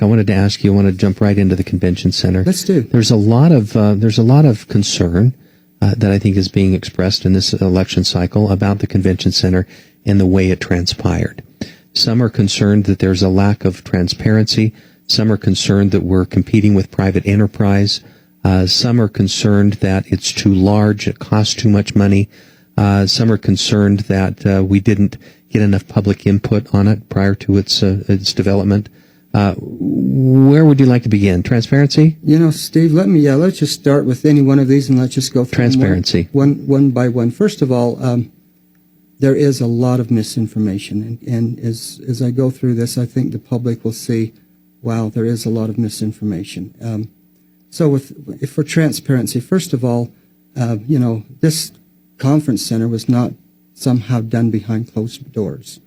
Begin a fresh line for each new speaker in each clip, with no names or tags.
wanted to ask you. I want to jump right into the convention center.
Let's do.
There's a lot of concern that I think is being expressed in this election cycle about the convention center and the way it transpired. Some are concerned that there's a lack of transparency. Some are concerned that we're competing with private enterprise. Some are concerned that it's too large, it costs too much money. Some are concerned that we didn't get enough public input on it prior to its development. Where would you like to begin? Transparency?
Steve, let's just start with any one of these and let's just go through
transparency
one by one. First of all, there is a lot of misinformation, and as I go through this, I think the public will see, wow, there is a lot of misinformation. So for transparency, first of all, this conference center was not somehow done behind closed doors.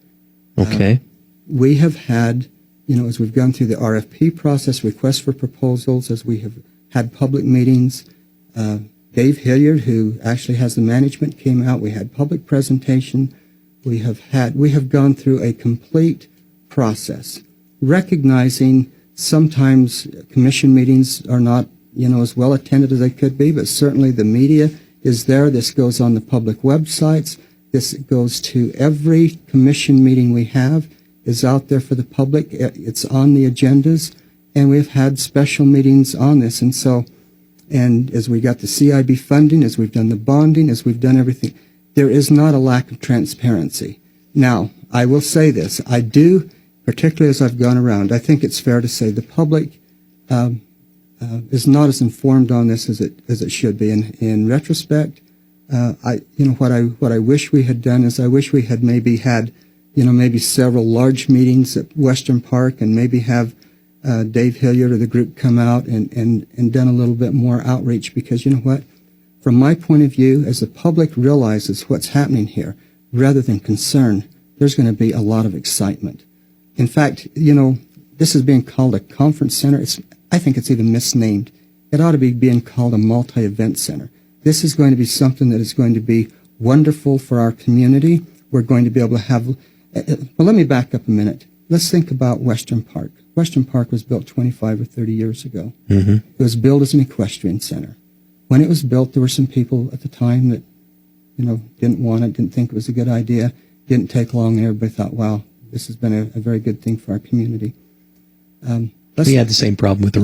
Okay.
We have had, as we've gone through the RFP process, requests for proposals, as we have had public meetings, Dave Hilliard, who actually has the management, came out. We had public presentation. We have gone through a complete process, recognizing sometimes commission meetings are not, as well attended as they could be, but certainly the media is there. This goes on the public websites. This goes to every commission meeting we have, is out there for the public. It's on the agendas, and we've had special meetings on this. And as we got the CIB funding, as we've done the bonding, as we've done everything, there is not a lack of transparency. Now, I will say this. I do, particularly as I've gone around, I think it's fair to say the public is not as informed on this as it should be. In retrospect, what I wish we had done is I wish we had maybe had, maybe several large meetings at Western Park, and maybe have Dave Hilliard or the group come out and done a little bit more outreach, because you know what? From my point of view, as the public realizes what's happening here, rather than concern, there's going to be a lot of excitement. In fact, this is being called a conference center. I think it's even misnamed. It ought to be being called a multi-event center. This is going to be something that is going to be wonderful for our community. We're going to be able to have... Well, let me back up a minute. Let's think about Western Park. Western Park was built 25 or 30 years ago. Mm-hmm. It was built as an equestrian center. When it was built, there were some people at the time that, didn't want it, didn't think it was a good idea, didn't take long, and everybody thought, wow, this has been a very good thing for our community.
We had the same problem with the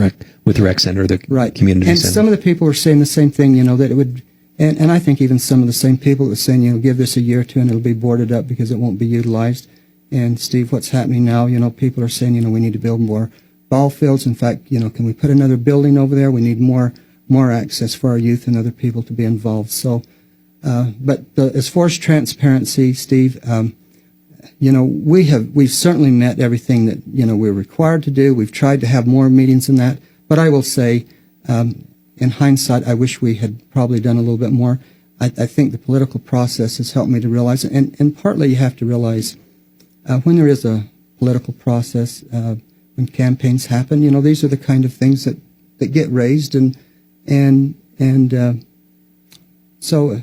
rec center, the
right.
community
and
center.
And some of the people were saying the same thing, that it would, and I think even some of the same people were saying, give this a year or two and it'll be boarded up because it won't be utilized. And Steve, what's happening now, people are saying, we need to build more ball fields. In fact, can we put another building over there? We need more access for our youth and other people to be involved. So, as far as transparency, Steve, we've certainly met everything that, we're required to do. We've tried to have more meetings than that. But I will say, in hindsight, I wish we had probably done a little bit more. I think the political process has helped me to realize it. And partly you have to realize when there is a political process, when campaigns happen, these are the kind of things that get raised. So...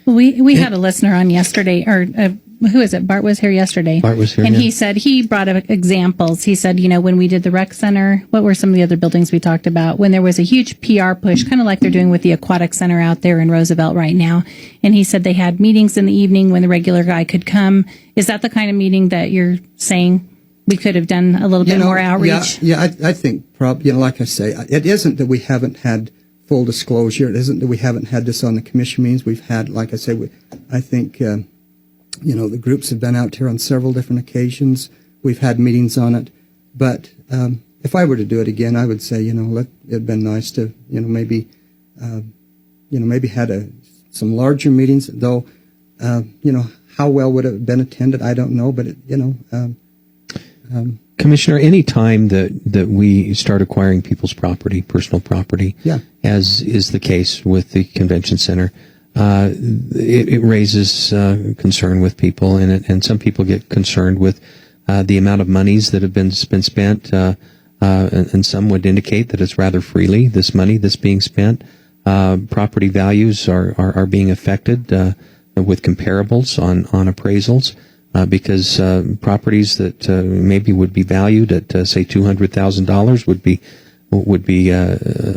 Well, we had a listener on yesterday, or who is it? Bart was here yesterday.
Bart was here,
and
yeah.
he said, he brought up examples. He said, when we did the rec center, what were some of the other buildings we talked about? When there was a huge PR push, kind of like they're doing with the aquatic center out there in Roosevelt right now. And he said they had meetings in the evening when the regular guy could come. Is that the kind of meeting that you're saying we could have done a little bit more outreach?
Yeah, I think probably, like I say, it isn't that we haven't had full disclosure. It isn't that we haven't had this on the commission meetings. We've had, like I say, I think, the groups have been out here on several different occasions. We've had meetings on it. But if I were to do it again, I would say, it'd been nice to, maybe had some larger meetings, though, how well would it have been attended, I don't know. But,
Commissioner, any time that we start acquiring people's property, personal property,
yeah.
as is the case with the convention center, it raises concern with people, and some people get concerned with the amount of monies that have been spent, and some would indicate that it's rather freely, this money that's being spent. Property values are being affected with comparables on appraisals. because properties that maybe would be valued at say $200,000 would be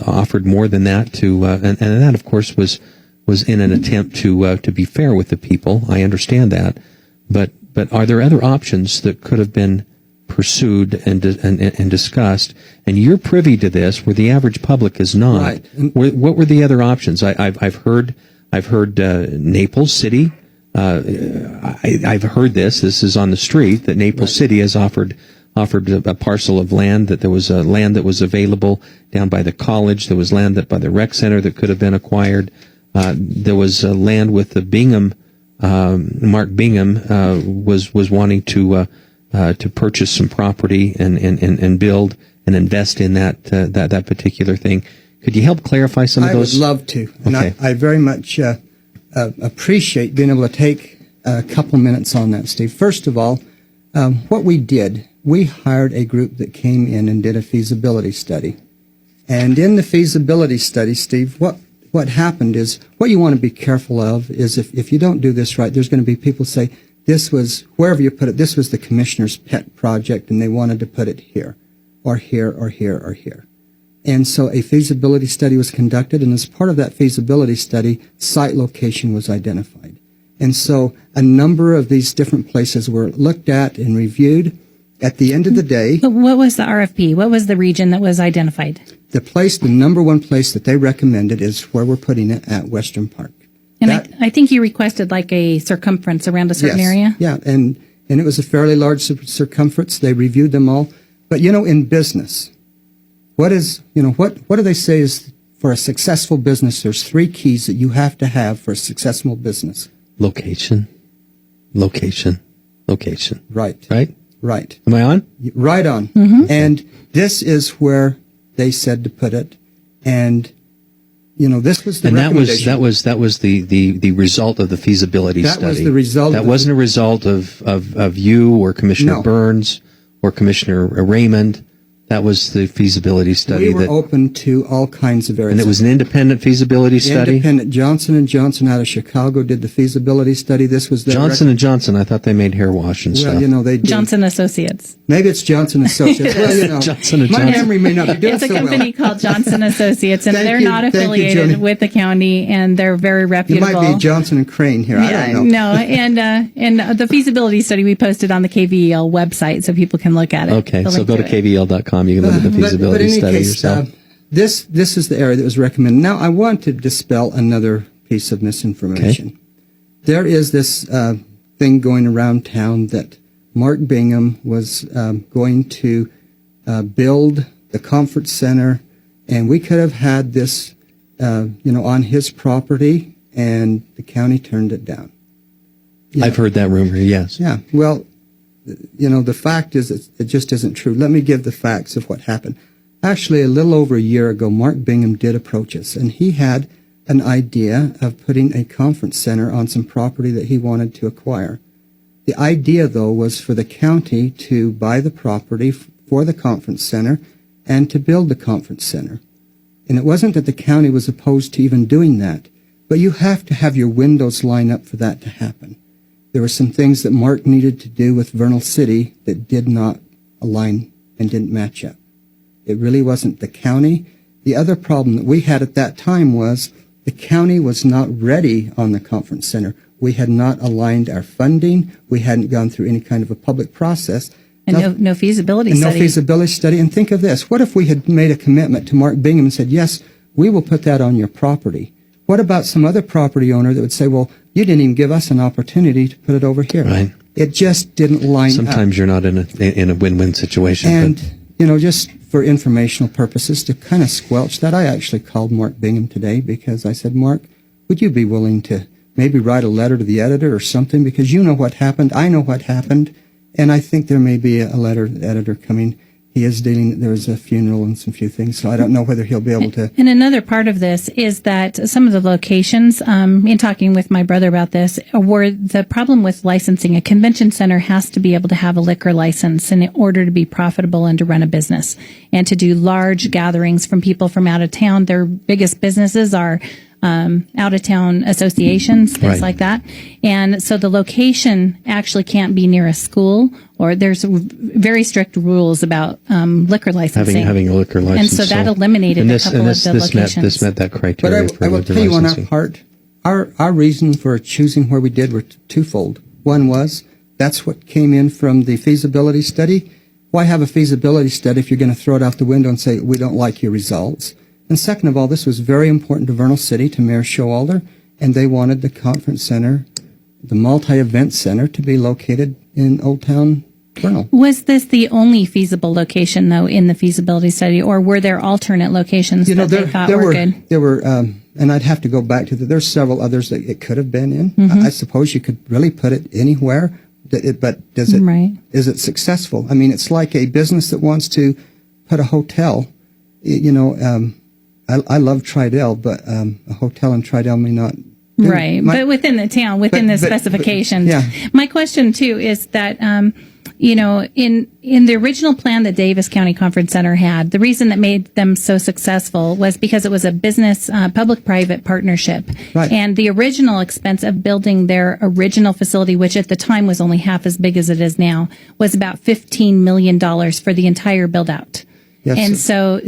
offered more than that to, and that of course was in an attempt to be fair with the people. I understand that, but are there other options that could have been pursued and discussed? And you're privy to this, where the average public is not.
Right.
What were the other options? I've heard Naples City. I've heard this. This is on the street that Naples City has offered a parcel of land, that there was land that was available down by the college. There was land that by the rec center that could have been acquired. There was land with the Bingham. Mark Bingham was wanting to purchase some property and build and invest in that particular thing. Could you help clarify some of those?
I would love to. And
okay.
I very much appreciate being able to take a couple minutes on that, Steve. First of all, what we did, we hired a group that came in and did a feasibility study. And in the feasibility study, Steve, what happened is, what you want to be careful of is if you don't do this right, there's going to be people say, this was, wherever you put it, this was the commissioner's pet project and they wanted to put it here, or here, or here, or here. And so a feasibility study was conducted, and as part of that feasibility study, site location was identified. And so a number of these different places were looked at and reviewed. At the end of the day...
But what was the RFP? What was the region that was identified?
The number one place that they recommended is where we're putting it at Western Park.
And I think you requested like a circumference around a certain area?
Yeah, and it was a fairly large circumference. They reviewed them all. But, in business, what do they say is, for a successful business, there's 3 keys that you have to have for a successful business.
Location. Right. Am I on?
Right on.
Mm-hmm.
And this is where they said to put it. And, this was the recommendation.
That was the result of the feasibility study.
That was the result.
That wasn't a result of you or Commissioner Burns or Commissioner Raymond. That was the feasibility study.
We were open to all kinds of areas.
And it was an independent feasibility study?
Independent. Johnson & Johnson out of Chicago did the feasibility study. This was their
Johnson & Johnson, I thought they made hair wash and stuff.
Well, they do.
Johnson Associates.
Maybe it's Johnson Associates. Well,
Johnson &
my
Johnson.
memory may not be doing
It's a
so
company
well.
called Johnson Associates, and they're not affiliated with the county, and they're very reputable.
It might be Johnson & Crane here. I don't know.
No, and the feasibility study we posted on the KVEL website, so people can look at it.
Okay, so go to KVEL.com. You can look at the feasibility study yourself.
This is the area that was recommended. Now, I want to dispel another piece of misinformation. Okay. There is this thing going around town that Mark Bingham was going to build the conference center, and we could have had this, on his property, and the county turned it down.
I've heard that rumor, yes.
Yeah, well, the fact is it just isn't true. Let me give the facts of what happened. Actually, a little over a year ago, Mark Bingham did approach us, and he had an idea of putting a conference center on some property that he wanted to acquire. The idea, though, was for the county to buy the property for the conference center and to build the conference center. And it wasn't that the county was opposed to even doing that, but you have to have your windows line up for that to happen. There were some things that Mark needed to do with Vernal City that did not align and didn't match up. It really wasn't the county. The other problem that we had at that time was the county was not ready on the conference center. We had not aligned our funding. We hadn't gone through any kind of a public process.
And no feasibility study.
No feasibility study. And think of this. What if we had made a commitment to Mark Bingham and said, yes, we will put that on your property? What about some other property owner that would say, well, you didn't even give us an opportunity to put it over here?
Right.
It just didn't line up.
Sometimes you're not in a win-win situation.
And, just for informational purposes, to kind of squelch that, I actually called Mark Bingham today because I said, Mark, would you be willing to maybe write a letter to the editor or something? Because you know what happened, I know what happened, and I think there may be a letter to the editor coming. He is dealing, there's a funeral and some few things, so I don't know whether he'll be able to.
And another part of this is that some of the locations, in talking with my brother about this, were the problem with licensing. A convention center has to be able to have a liquor license in order to be profitable and to run a business and to do large gatherings from people from out of town. Their biggest businesses are out-of-town associations, things
Right.
like that. And so the location actually can't be near a school, or there's very strict rules about liquor licensing.
Having a liquor license.
And so that eliminated a couple of the locations.
This met that
But
criteria for
I will
liquor
tell you on our
licensing.
part, our reason for choosing where we did were twofold. One was that's what came in from the feasibility study. Why have a feasibility study if you're going to throw it out the window and say, we don't like your results? And second of all, this was very important to Vernal City, to Mayor Showalter, and they wanted the conference center, the multi-event center, to be located in Old Town Vernal.
Was this the only feasible location, though, in the feasibility study, or were there alternate locations that they thought were good?
There were, and I'd have to go back to there's several others that it could have been in.
Mm-hmm.
I suppose you could really put it anywhere, but does it?
Right.
Is it successful? I mean, it's like a business that wants to put a hotel. I love Tridell, but a hotel in Tridell may not.
Right, but within the town, within the specifications.
yeah.
My question too is that, in the original plan that Davis County Conference Center had, the reason that made them so successful was because it was a business public-private partnership,
Right.
and the original expense of building their original facility, which at the time was only half as big as it is now, was about $15 million for the entire build-out.
Yes,
And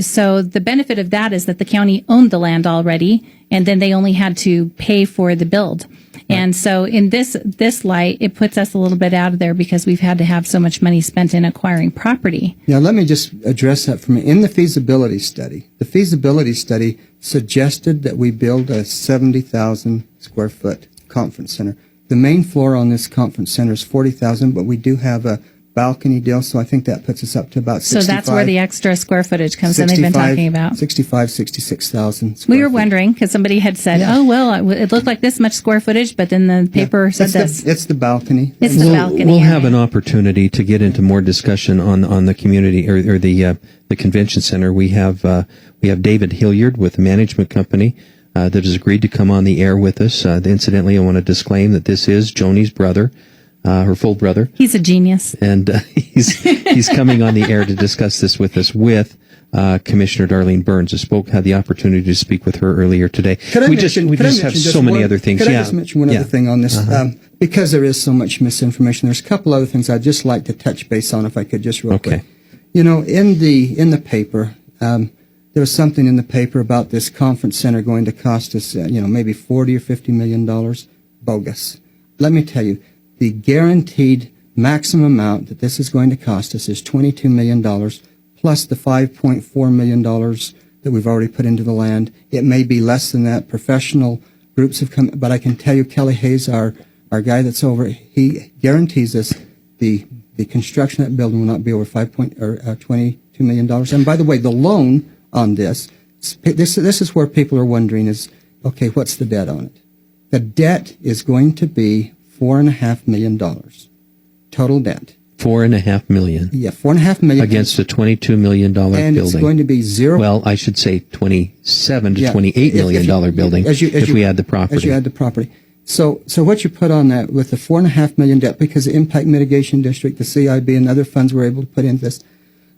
so the benefit of that is that the county owned the land already, and then they only had to pay for the build. And so in this light, it puts us a little bit out of there because we've had to have so much money spent in acquiring property.
Yeah, let me just address that for me. In the feasibility study suggested that we build a 70,000 square foot conference center. The main floor on this conference center is 40,000, but we do have a balcony deal, so I think that puts us up to about 65.
So that's where the extra square footage comes in. They've been talking about
66,000 square
We were
feet.
wondering because somebody had said, "Oh well, it looked like this much square footage," but then the paper said this.
It's the balcony.
It's the balcony.
We'll have
area.
an opportunity to get into more discussion on the community or the convention center. We have David Hilliard with the management company that has agreed to come on the air with us. Incidentally, I want to disclaim that this is Joni's brother. Her full brother.
He's a genius.
And he's coming on the air to discuss this with us with Commissioner Darlene Burns. Had the opportunity to speak with her earlier today. We just have so many other things.
Could I just mention one other thing on this? Because there is so much misinformation, there's a couple other things I'd just like to touch base on if I could just real quick. In the paper, there was something in the paper about this conference center going to cost us, maybe $40 or $50 million. Bogus. Let me tell you, the guaranteed maximum amount that this is going to cost us is $22 million, plus the $5.4 million that we've already put into the land. It may be less than that. Professional groups have come, but I can tell you, Kelly Hayes, our guy that's over, he guarantees us the construction of that building will not be over $22 million. And by the way, the loan on this is where people are wondering is, okay, what's the debt on it? The debt is going to be $4.5 million total debt.
$4.5 million.
Yeah, $4.5 million
against a $22 million building.
And it's going to be zero.
Well, I should say $27 to $28 million building if we add the property.
As you add the property. So what you put on that with the $4.5 million debt, because the Impact Mitigation District, the CIB, and other funds were able to put into this.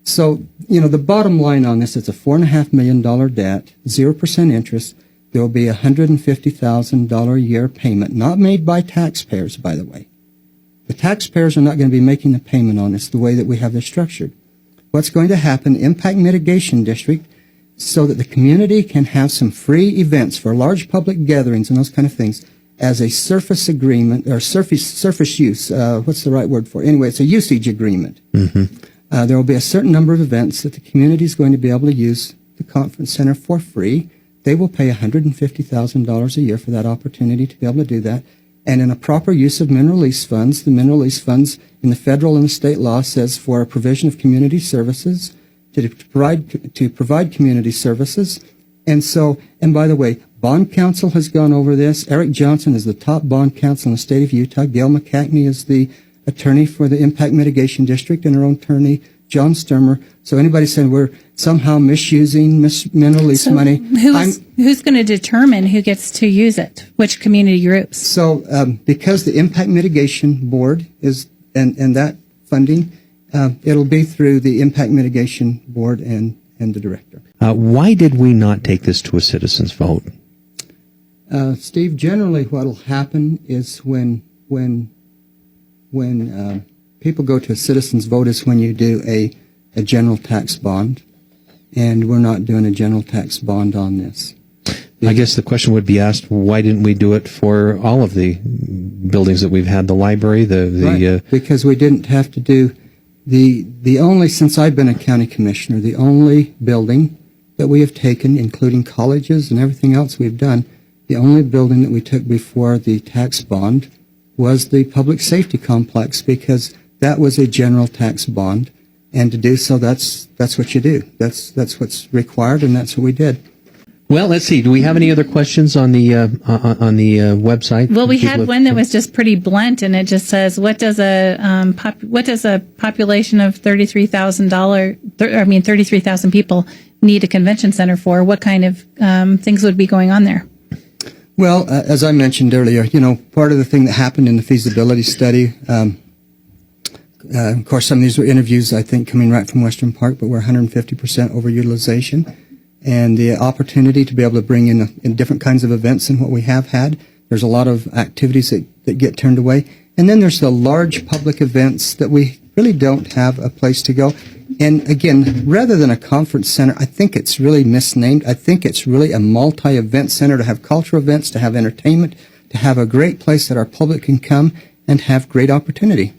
So, the bottom line on this is a $4.5 million debt, 0% interest. There will be a $150,000 a year payment, not made by taxpayers, by the way. The taxpayers are not going to be making the payment on this the way that we have this structured. What's going to happen, Impact Mitigation District, so that the community can have some free events for large public gatherings and those kind of things, as a surface agreement, or surface use, what's the right word for it? Anyway, it's a usage agreement.
Mm-hmm.
There will be a certain number of events that the community is going to be able to use the conference center for free. They will pay $150,000 a year for that opportunity to be able to do that. And in a proper use of mineral lease funds, the mineral lease funds in the federal and the state law says for a provision of community services, to provide community services. And by the way, bond counsel has gone over this. Eric Johnson is the top bond counsel in the state of Utah. Gail McKee is the attorney for the Impact Mitigation District, and her own attorney, John Sturmer. So anybody saying we're somehow misusing mineral lease money.
Who's going to determine who gets to use it? Which community groups?
So because the Impact Mitigation Board is, and that funding, it'll be through the Impact Mitigation Board and the director.
Why did we not take this to a citizens vote?
Steve, generally what will happen is when people go to a citizens vote is when you do a general tax bond, and we're not doing a general tax bond on this.
I guess the question would be asked, why didn't we do it for all of the buildings that we've had, the library,
Right, because we didn't have to do the only, since I've been a county commissioner, the only building that we have taken, including colleges and everything else we've done, the only building that we took before the tax bond was the public safety complex, because that was a general tax bond, and to do so, that's what you do. That's what's required, and that's what we did.
Well, let's see. Do we have any other questions on the website?
Well, we had one that was just pretty blunt, and it just says, "What does a population of 33,000 people need a convention center for? What kind of things would be going on there?"
Well, as I mentioned earlier, part of the thing that happened in the feasibility study, of course, some of these were interviews, I think, coming right from Western Park, but we're 150% overutilization. And the opportunity to be able to bring in different kinds of events than what we have had. There's a lot of activities that get turned away. And then there's the large public events that we really don't have a place to go. And again, rather than a conference center, I think it's really misnamed. I think it's really a multi-event center to have cultural events, to have entertainment, to have a great place that our public can come and have great opportunity.